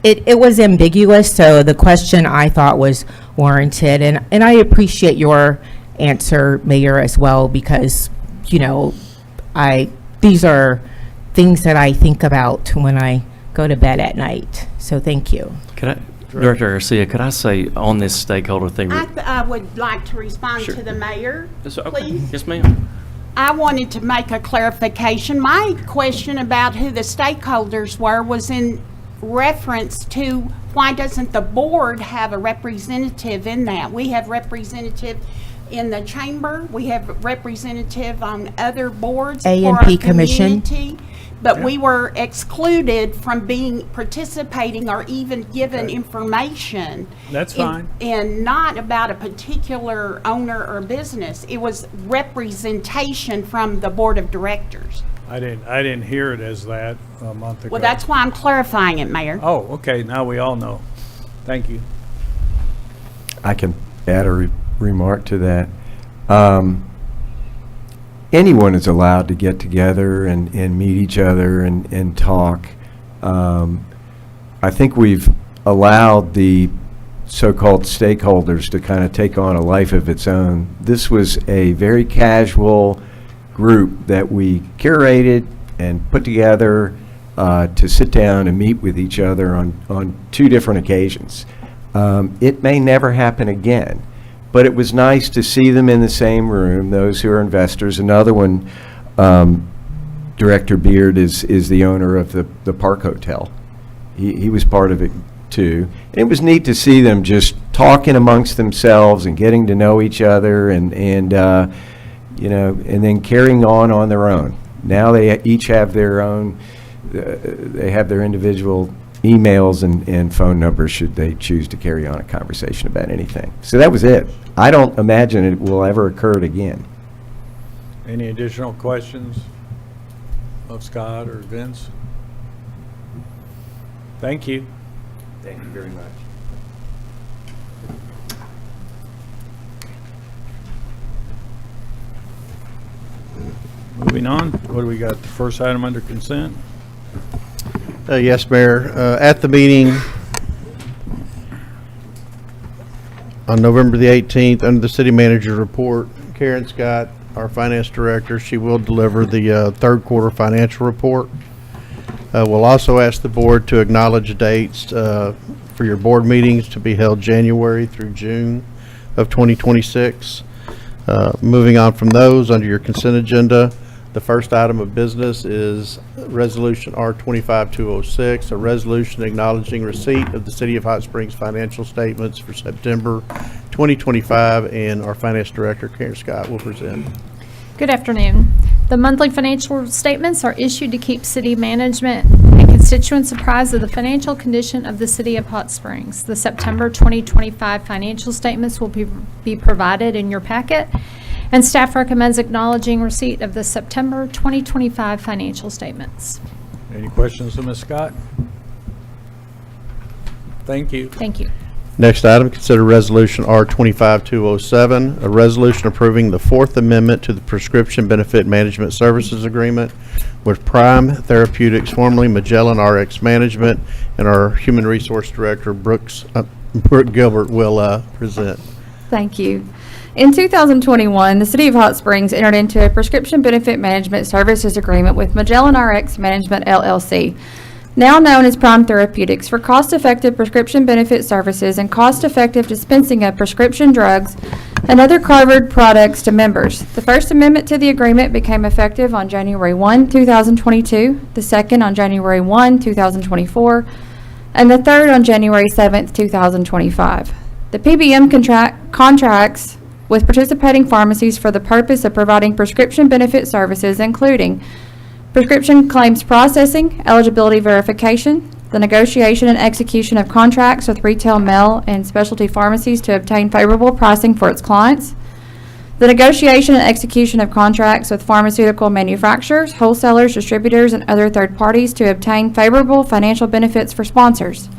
Speaker 6: it was ambiguous, so the question I thought was warranted, and I appreciate your answer, Mayor, as well, because, you know, these are things that I think about when I go to bed at night, so thank you.
Speaker 8: Director Garcia, could I say on this stakeholder thing?
Speaker 4: I would like to respond
Speaker 8: Sure.
Speaker 4: to the mayor,
Speaker 8: Okay.
Speaker 4: please.
Speaker 8: Yes, ma'am.
Speaker 4: I wanted to make a clarification. My question about who the stakeholders were was in reference to why doesn't the board have a representative in that? We have representative in the chamber. We have a representative on other boards
Speaker 6: A
Speaker 4: for
Speaker 6: and
Speaker 4: our
Speaker 6: P Commission.
Speaker 4: community. But we were excluded from participating or even given
Speaker 1: Okay.
Speaker 4: information.
Speaker 1: That's
Speaker 4: in-
Speaker 1: fine.
Speaker 4: And not about a particular owner or business. It was representation from the board of directors.
Speaker 1: I didn't hear it as that a month ago.
Speaker 4: Well, that's why I'm clarifying it, Mayor.
Speaker 1: Oh, okay, now we all know. Thank you.
Speaker 7: I can add a remark to that. Anyone is allowed to get together and meet each other and talk. I think we've allowed the so-called stakeholders to kind of take on a life of its own. This was a very casual group that we curated and put together to sit down and meet with each other on 2 different occasions. It may never happen again, but it was nice to see them in the same room, those who are investors. Another one, Director Beard is the owner of the Park Hotel. He was part of it too. And it was neat to see them just talking amongst themselves and getting to know each other and you know, and then carrying on their own. Now they each have their own, they have their individual emails and phone numbers should they choose to carry on a conversation about anything. So that was it. I don't imagine it will ever occur again.
Speaker 1: Any additional questions of Scott or Vince? Thank you.
Speaker 7: Thank you very much.
Speaker 1: Moving on, what do we got? The first item under consent?
Speaker 2: Yes, Mayor. At the meeting on November the 18th, under the city manager report, Karen Scott, our finance director, she will deliver the third quarter financial report. We'll also ask the board to acknowledge dates for your board meetings to be held January through June of 2026. Moving on from those, under your consent agenda, the first item of business is Resolution R-25-206, a resolution acknowledging receipt of the City of Hot Springs financial statements for September 2025, and our Finance Director, Karen Scott, will present.
Speaker 10: Good afternoon. The monthly financial statements are issued to keep city management and constituents apprised of the financial condition of the City of Hot Springs. The September 2025 financial statements will be provided in your packet, and staff recommends acknowledging receipt of the September 2025 financial statements.
Speaker 1: Any questions of Ms. Scott? Thank you.
Speaker 10: Thank you.
Speaker 2: Next item, consider Resolution R-25-207, a resolution approving the Fourth Amendment to the Prescription Benefit Management Services Agreement with Prime Therapeutics, formerly Magellan RX Management, and our Human Resource Director, Brooke Gilbert, will present.
Speaker 11: Thank you. In 2021, the City of Hot Springs entered into a prescription benefit management services agreement with Magellan RX Management LLC, now known as Prime Therapeutics, for cost-effective prescription benefit services and cost-effective dispensing of prescription drugs and other covered products to members. The First Amendment to the agreement became effective on January 1, 2022, the second on January 1, 2024, and the third on January 7, 2025. The PBM contracts with participating pharmacies for the purpose of providing prescription benefit services, including prescription claims processing, eligibility verification, the negotiation and execution of contracts with retail, mail, and specialty pharmacies to obtain favorable pricing for its clients, the negotiation and execution of contracts with pharmaceutical manufacturers, wholesalers, distributors, and other third parties to obtain favorable financial benefits for sponsors,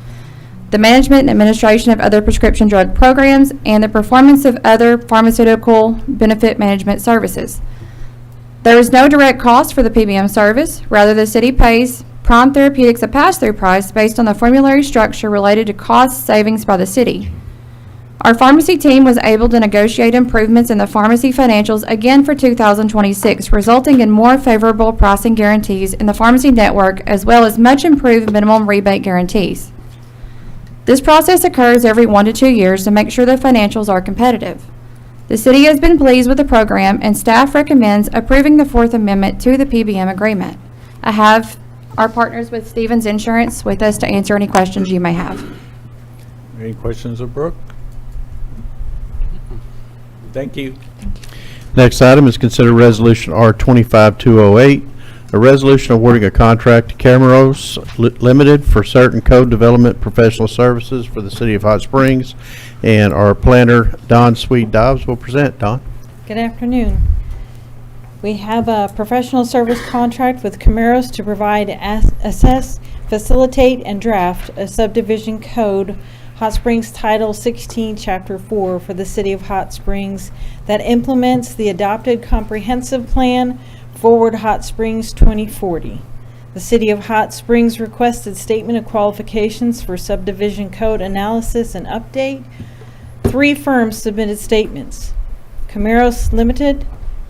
Speaker 11: the management and administration of other prescription drug programs, and the performance of other pharmaceutical benefit management services. There is no direct cost for the PBM service. Rather, the city pays Prime Therapeutics a pass-through price based on the formulary structure related to cost savings by the city. Our pharmacy team was able to negotiate improvements in the pharmacy financials again for 2026, resulting in more favorable pricing guarantees in the pharmacy network, as well as much improved minimum rebate guarantees. This process occurs every 1 to 2 years to make sure the financials are competitive. The city has been pleased with the program, and staff recommends approving the Fourth Amendment to the PBM agreement. I have our partners with Stevens Insurance with us to answer any questions you may have.
Speaker 1: Any questions of Brooke? Thank you.
Speaker 2: Next item is consider Resolution R 25208, a resolution awarding a contract to Camaros Limited for certain code development professional services for the City of Hot Springs. And our planner, Don Sweet Dobbs, will present. Don?
Speaker 12: Good afternoon. We have a professional service contract with Camaros to provide, assess, facilitate, and draft a subdivision code, Hot Springs Title 16, Chapter 4, for the City of Hot Springs that implements the adopted comprehensive plan, Forward Hot Springs 2040. The City of Hot Springs requested statement of qualifications for subdivision code analysis and update. 3 firms submitted statements: Camaros Limited,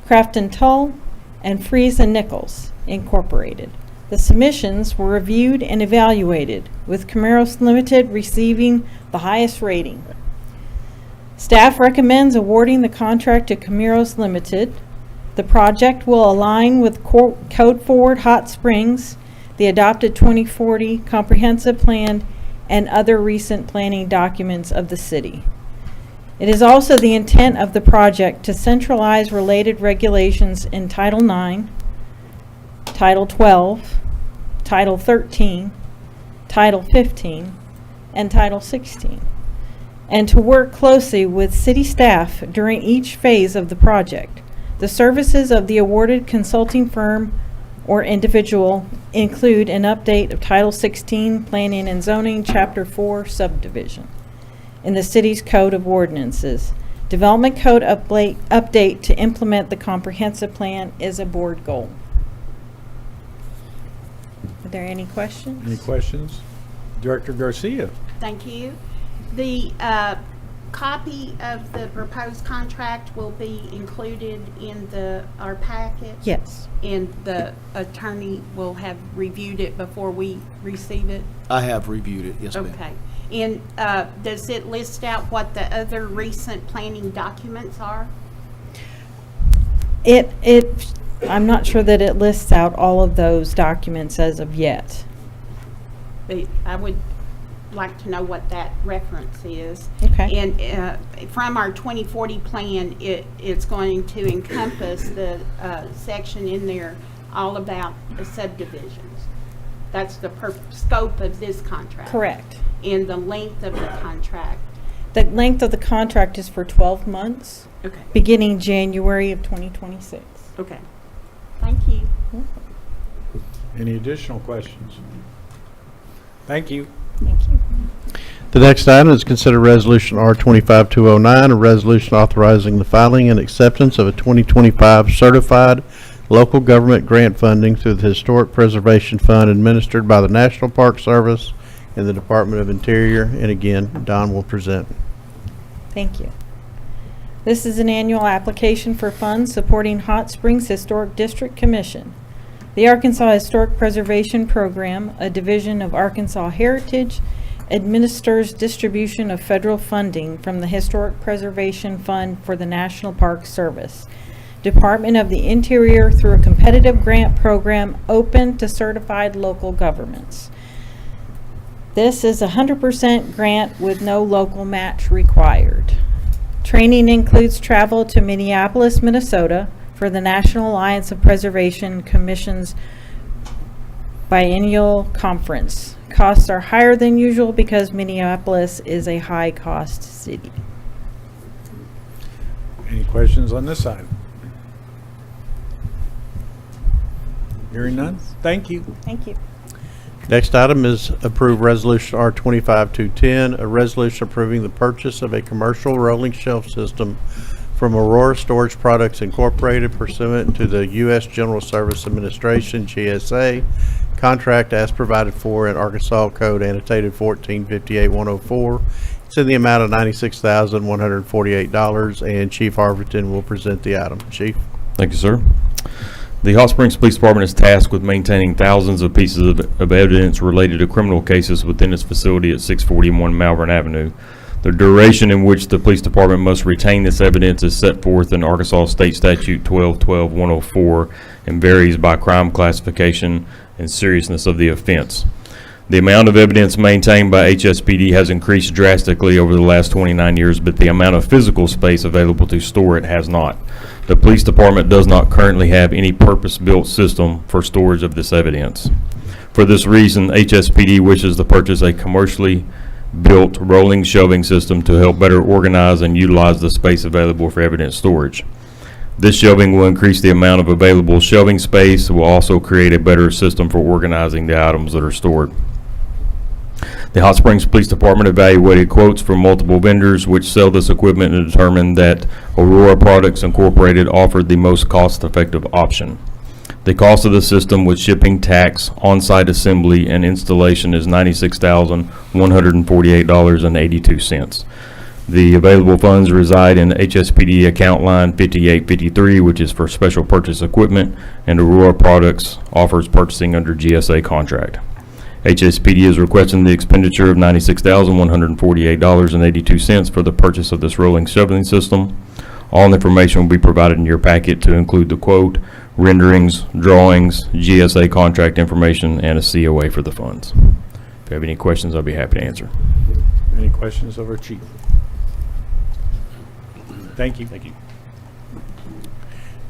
Speaker 12: Crafton Tull, and Fries and Nichols Incorporated. The submissions were reviewed and evaluated, with Camaros Limited receiving the highest rating. Staff recommends awarding the contract to Camaros Limited. The project will align with Code Forward Hot Springs, the adopted 2040 comprehensive plan, and other recent planning documents of the city. It is also the intent of the project to centralize related regulations in Title 9, Title 12, Title 13, Title 15, and Title 16, and to work closely with city staff during each phase of the project. The services of the awarded consulting firm or individual include an update of Title 16 Planning and Zoning, Chapter 4 subdivision in the city's Code of Ordinances. Development code update to implement the comprehensive plan is a board goal. Are there any questions?
Speaker 1: Any questions? Director Garcia?
Speaker 4: Thank you. The copy of the proposed contract will be included in our packet?
Speaker 12: Yes.
Speaker 4: And the attorney will have reviewed it before we receive it?
Speaker 13: I have reviewed it, yes, ma'am.
Speaker 4: Okay. And does it list out what the other recent planning documents are?
Speaker 12: I'm not sure that it lists out all of those documents as of yet.
Speaker 4: But I would like to know what that reference is.
Speaker 12: Okay.
Speaker 4: And from our 2040 plan, it's going to encompass the section in there all about the subdivisions. That's the scope of this contract.
Speaker 12: Correct.
Speaker 4: And the length of the contract.
Speaker 12: The length of the contract is for 12 months,
Speaker 4: Okay.
Speaker 12: beginning January of 2026.
Speaker 4: Okay. Thank you.
Speaker 1: Any additional questions? Thank you.
Speaker 12: Thank you.
Speaker 2: The next item is consider Resolution R 25209, a resolution authorizing the filing and acceptance of a 2025 certified local government grant funding through the Historic Preservation Fund administered by the National Park Service and the Department of Interior. And again, Don will present.
Speaker 12: Thank you. This is an annual application for funds supporting Hot Springs Historic District Commission. The Arkansas Historic Preservation Program, a division of Arkansas Heritage, administers distribution of federal funding from the Historic Preservation Fund for the National Park Service, Department of the Interior, through a competitive grant program open to certified local governments. This is a 100% grant with no local match required. Training includes travel to Minneapolis, Minnesota for the National Alliance of Preservation Commission's biennial conference. Costs are higher than usual because Minneapolis is a high-cost city.
Speaker 1: Any questions on this item? Hearing none? Thank you.
Speaker 12: Thank you.
Speaker 2: Next item is approve Resolution R 25210, a resolution approving the purchase of a commercial rolling shelf system from Aurora Storage Products Incorporated pursuant to the U.S. General Service Administration, GSA, contract as provided for in Arkansas Code Annotated 1458104. It's in the amount of $96,148, and Chief Harvington will present the item. Chief?
Speaker 14: Thank you, sir. The Hot Springs Police Department is tasked with maintaining thousands of pieces of evidence related to criminal cases within its facility at 641 Malvern Avenue. The duration in which the police department must retain this evidence is set forth in Arkansas State Statute 12-12-104 and varies by crime classification and seriousness of the offense. The amount of evidence maintained by HSPD has increased drastically over the last 29 years, but the amount of physical space available to store it has not. The police department does not currently have any purpose-built system for storage of this evidence. For this reason, HSPD wishes to purchase a commercially built rolling shelving system to help better organize and utilize the space available for evidence storage. This shelving will increase the amount of available shelving space, will also create a better system for organizing the items that are stored. The Hot Springs Police Department evaluated quotes from multiple vendors which sell this equipment and determined that Aurora Products Incorporated offered the most cost-effective option. The cost of the system with shipping, tax, on-site assembly, and installation is $96,148.82. The available funds reside in HSPD account line 5853, which is for special purchase equipment, and Aurora Products offers purchasing under GSA contract. HSPD is requesting the expenditure of $96,148.82 for the purchase of this rolling shelving system. All information will be provided in your packet to include the quote, renderings, drawings, GSA contract information, and a COA for the funds. If you have any questions, I'll be happy to answer.
Speaker 1: Any questions of our chief? Thank you.
Speaker 14: Thank you.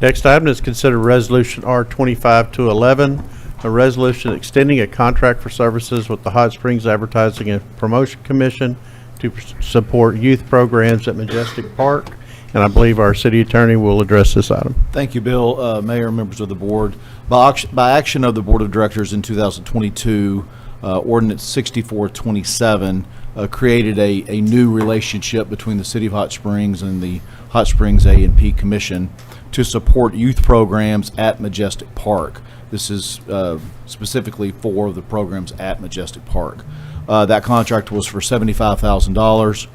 Speaker 2: Next item is consider Resolution R-25-11, a resolution extending a contract for services with the Hot Springs Advertising and Promotion Commission to support youth programs at Majestic Park. And I believe our city attorney will address this item.
Speaker 13: Thank you, Bill. Mayor, members of the board. By action of the Board of Directors in 2022, Ordinance 6427 created a new relationship between the City of Hot Springs and the Hot Springs A&P Commission to support youth programs at Majestic Park. This is specifically for the programs at Majestic Park. That contract was for $75,000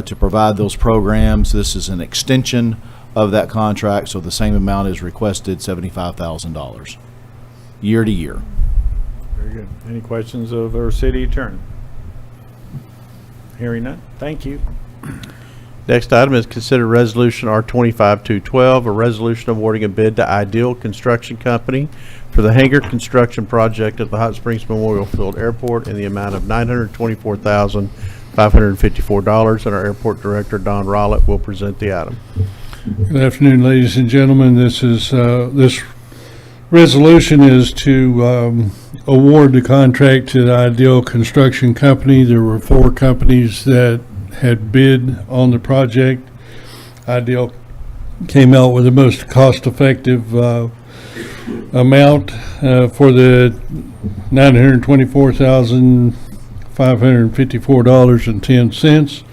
Speaker 13: to provide those programs. This is an extension of that contract, so the same amount is requested, $75,000, year to year.
Speaker 1: Very good. Any questions of our city attorney? Hearing none. Thank you.
Speaker 2: Next item is consider Resolution R-25-212, a resolution awarding a bid to Ideal Construction Company for the hangar construction project at the Hot Springs Memorial Field Airport in the amount of $924,554, and our airport director, Don Rollett, will present the item.
Speaker 15: Good afternoon, ladies and gentlemen. This resolution is to award the contract to the Ideal Construction Company. There were 4 companies that had bid on the project. Ideal came out with the most cost-effective amount for the $924,554.10.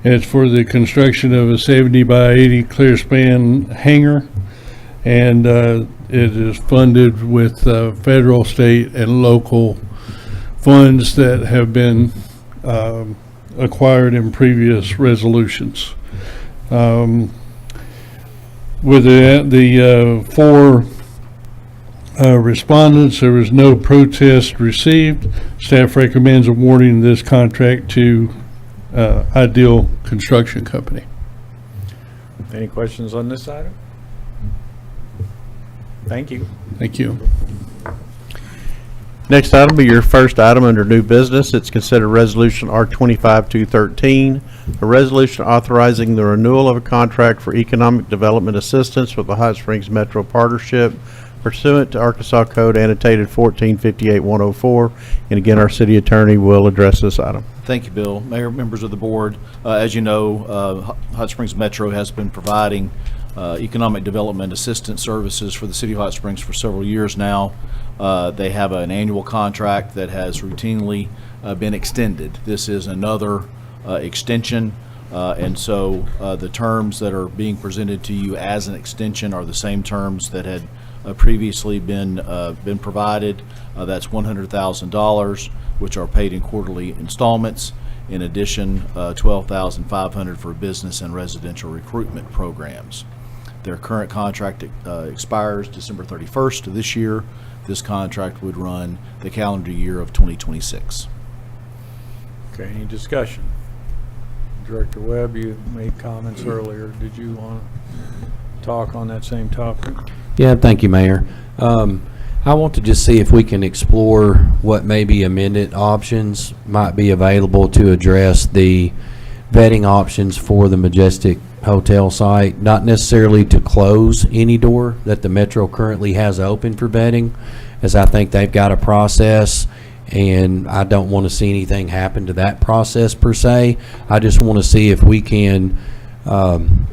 Speaker 15: It's for the construction of a 70 by 80 clear span hangar, and it is funded with federal, state, and local funds that have been acquired in previous resolutions. With the 4 respondents, there was no protest received. Staff recommends awarding this contract to Ideal Construction Company.
Speaker 1: Any questions on this item? Thank you.
Speaker 15: Thank you.
Speaker 2: Next item will be your first item under new business. It's considered Resolution R-25-213, a resolution authorizing the renewal of a contract for economic development assistance with the Hot Springs Metro Partnership pursuant to Arkansas Code annotated 1458-104. And again, our city attorney will address this item.
Speaker 13: Thank you, Bill. Mayor, members of the board, as you know, Hot Springs Metro has been providing economic development assistance services for the City of Hot Springs for several years now. They have an annual contract that has routinely been extended. This is another extension, and so the terms that are being presented to you as an extension are the same terms that had previously been provided. That's $100,000, which are paid in quarterly installments. In addition, $12,500 for business and residential recruitment programs. Their current contract expires December 31st of this year. This contract would run the calendar year of 2026.
Speaker 1: Okay, any discussion? Director Webb, you made comments earlier. Did you want to talk on that same topic?
Speaker 5: Yeah, thank you, Mayor. I want to just see if we can explore what maybe amended options might be available to address the vetting options for the Majestic Hotel site, not necessarily to close any door that the Metro currently has open for vetting, as I think they've got a process, and I don't want to see anything happen to that process per se. I just want to see if we can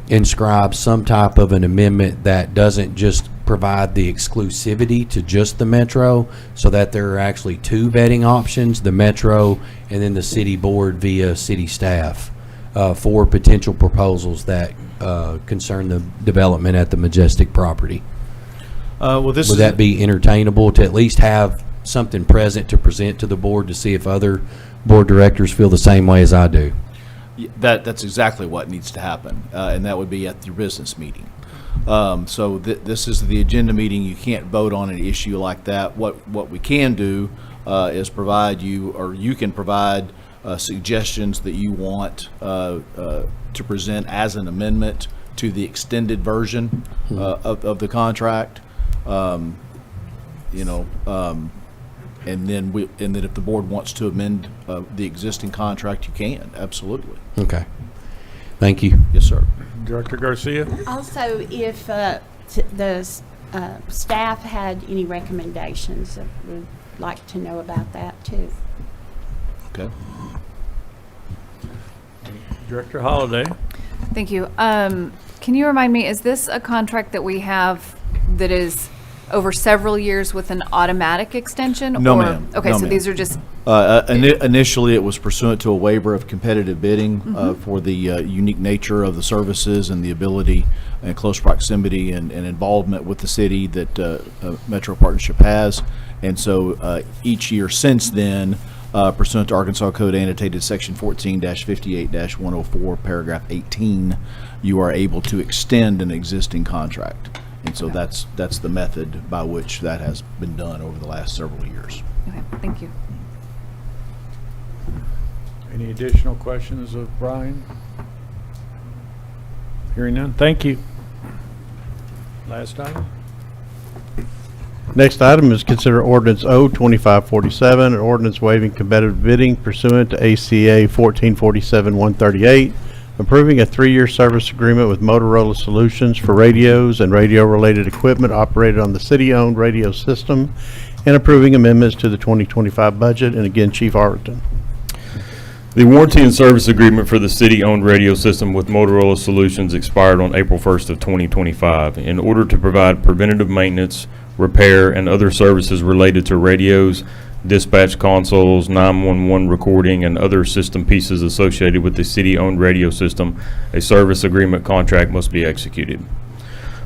Speaker 5: inscribe some type of an amendment that doesn't just provide the exclusivity to just the Metro, so that there are actually two vetting options, the Metro and then the city board via city staff, for potential proposals that concern the development at the Majestic property.
Speaker 13: Well, this
Speaker 5: Would
Speaker 13: is
Speaker 5: that be entertainable to at least have something present to present to the board to see if other board directors feel the same way as I do?
Speaker 13: That's exactly what needs to happen, and that would be at your business meeting. So this is the agenda meeting. You can't vote on an issue like that. What we can do is provide you, or you can provide suggestions that you want to present as an amendment to the extended version of the contract. And then if the board wants to amend the existing contract, you can, absolutely.
Speaker 5: Okay. Thank you.
Speaker 13: Yes, sir.
Speaker 1: Director Garcia?
Speaker 4: Also, if the staff had any recommendations, we'd like to know about that too.
Speaker 13: Okay.
Speaker 1: Director Holliday?
Speaker 9: Thank you. Can you remind me, is this a contract that we have that is over several years with an automatic extension?
Speaker 13: No,
Speaker 9: or-
Speaker 13: ma'am.
Speaker 9: Okay,
Speaker 13: No,
Speaker 9: so
Speaker 13: ma'am.
Speaker 9: these are just,
Speaker 13: Initially, it was pursuant to a waiver of competitive bidding for the unique nature of the services and the ability and close proximity and involvement with the city that Metro Partnership has. And so each year since then, pursuant to Arkansas Code annotated section 14-58-104, paragraph 18, you are able to extend an existing contract. And so that's the method by which that has been done over the last several years.
Speaker 9: okay, thank you.
Speaker 1: Any additional questions of Brian? Hearing none, thank you. Last item?
Speaker 2: Next item is consider ordinance O-2547, an ordinance waiving competitive bidding pursuant to ACA 1447-138, approving a 3-year service agreement with Motorola Solutions for radios and radio-related equipment operated on the city-owned radio system, and approving amendments to the 2025 budget. And again, Chief Arlington.
Speaker 14: The warranty and service agreement for the city-owned radio system with Motorola Solutions expired on April 1st of 2025. In order to provide preventative maintenance, repair, and other services related to radios, dispatch consoles, 911 recording, and other system pieces associated with the city-owned radio system, a service agreement contract must be executed.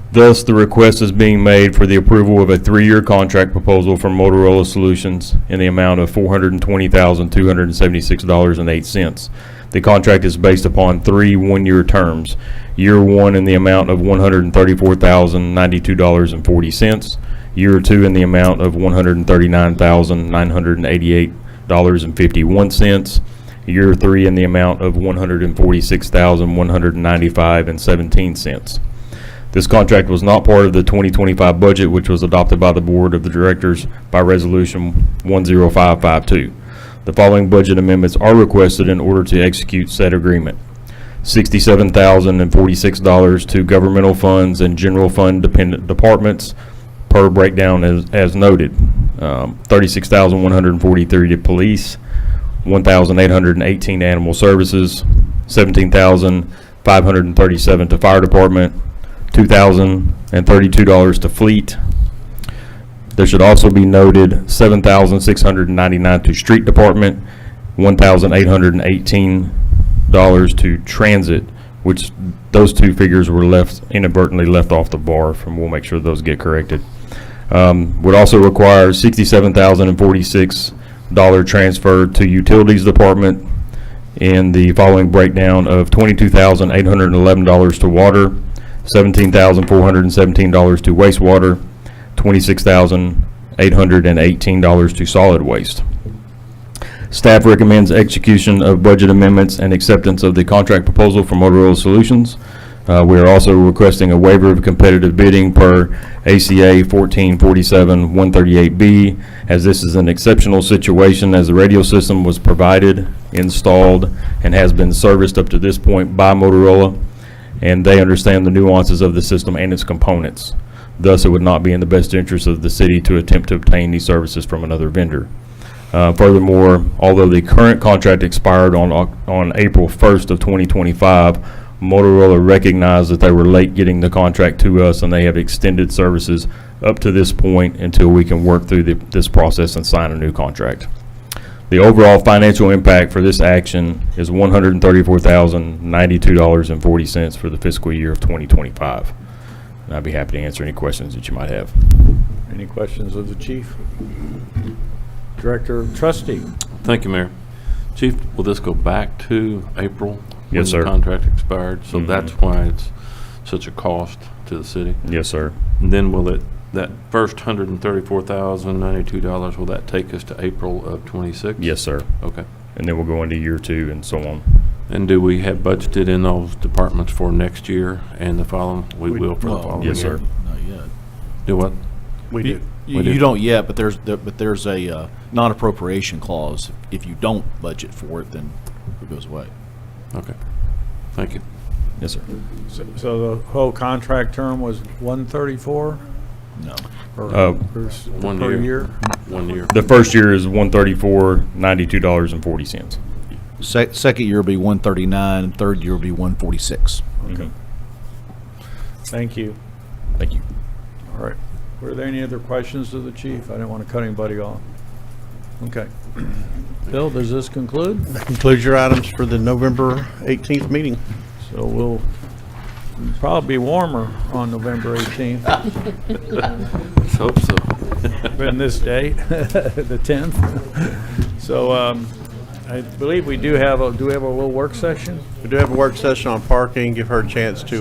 Speaker 14: Thus, the request is being made for the approval of a 3-year contract proposal from Motorola Solutions in the amount of $420,276.08. The contract is based upon 3 one-year terms. Year 1 in the amount of $134,092.40. Year 2 in the amount of $139,988.51. Year 3 in the amount of $146,195.17. This contract was not part of the 2025 budget, which was adopted by the Board of the Directors by Resolution 10552. The following budget amendments are requested in order to execute said agreement. $67,046 to governmental funds and general fund dependent departments per breakdown as noted. $36,143 to police, $1,818 animal services, $17,537 to fire department, $2,032 to fleet. There should also be noted $7,699 to street department, $1,818 to transit, which those two figures were inadvertently left off the bar. We'll make sure those get corrected. Would also require $67,046 transfer to utilities department in the following breakdown of $22,811 to water, $17,417 to wastewater, $26,818 to solid waste. Staff recommends execution of budget amendments and acceptance of the contract proposal from Motorola Solutions. We are also requesting a waiver of competitive bidding per ACA 1447-138B, as this is an exceptional situation as the radio system was provided, installed, and has been serviced up to this point by Motorola, and they understand the nuances of the system and its components. Thus, it would not be in the best interest of the city to attempt to obtain these services from another vendor. Furthermore, although the current contract expired on April 1st of 2025, Motorola recognized that they were late getting the contract to us, and they have extended services up to this point until we can work through this process and sign a new contract. The overall financial impact for this action is $134,092.40 for the fiscal year of 2025. And I'd be happy to answer any questions that you might have.
Speaker 1: Any questions of the chief? Director, trustee?
Speaker 16: Thank you, Mayor. Chief, will this go back to April?
Speaker 14: Yes, sir.
Speaker 16: When the contract expired, so
Speaker 14: Mhm.
Speaker 16: that's why it's such a cost to the city?
Speaker 14: Yes, sir.
Speaker 16: And then will it, that first $134,092, will that take us to April of '26?
Speaker 14: Yes, sir.
Speaker 16: Okay.
Speaker 14: And then we'll go into year 2 and so on.
Speaker 16: And do we have budgeted in those departments for next year and the following? We will for the
Speaker 13: Well,
Speaker 16: following year?
Speaker 14: Yes, sir.
Speaker 13: Not yet.
Speaker 16: Do what?
Speaker 2: We do.
Speaker 13: You
Speaker 16: We do.
Speaker 13: you don't yet, but there's a non-appropriation clause. If you don't budget for it, then it goes away.
Speaker 16: Okay. Thank you.
Speaker 14: Yes, sir.
Speaker 1: So the whole contract term was 134?
Speaker 13: No.
Speaker 1: Or
Speaker 16: One
Speaker 1: per
Speaker 16: year.
Speaker 1: year?
Speaker 16: 1 year.
Speaker 14: The first year is $134,092.40.
Speaker 13: Second year will be 139, and third year will be 146.
Speaker 1: Okay. Thank you.
Speaker 14: Thank you.
Speaker 1: All right. Were there any other questions of the chief? I didn't want to cut anybody off. Okay. Bill, does this conclude?
Speaker 2: That concludes your items for the November 18th meeting.
Speaker 1: So we'll probably be warmer on November 18th
Speaker 16: Let's hope so.
Speaker 1: than this date, the 10th. So I believe we do have a little work session?
Speaker 2: We do have a work session on parking, give her a chance to